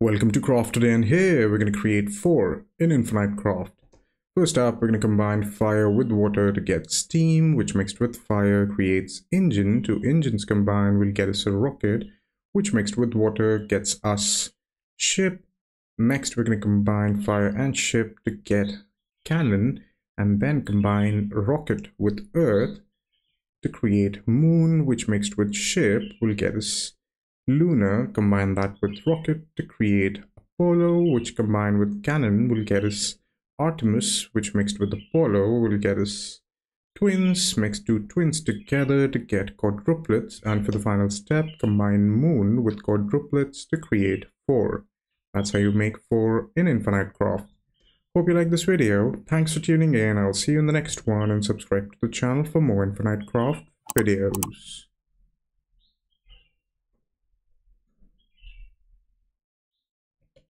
Welcome to Craft Today, and here we're going to create 4 in Infinite Craft. First up, we're going to combine fire with water to get steam, which mixed with fire creates engine. Two engines combined will get us a rocket, which mixed with water gets us ship. Next, we're going to combine fire and ship to get cannon, and then combine rocket with earth to create moon, which mixed with ship will get us lunar. Combine that with rocket to create Apollo, which combined with cannon will get us Artemis, which mixed with Apollo will get us twins. Mix two twins together to get quadruplets, and for the final step, combine moon with quadruplets to create 4. That's how you make 4 in Infinite Craft. Hope you like this video. Thanks for tuning in. I'll see you in the next one, and subscribe to the channel for more Infinite Craft videos.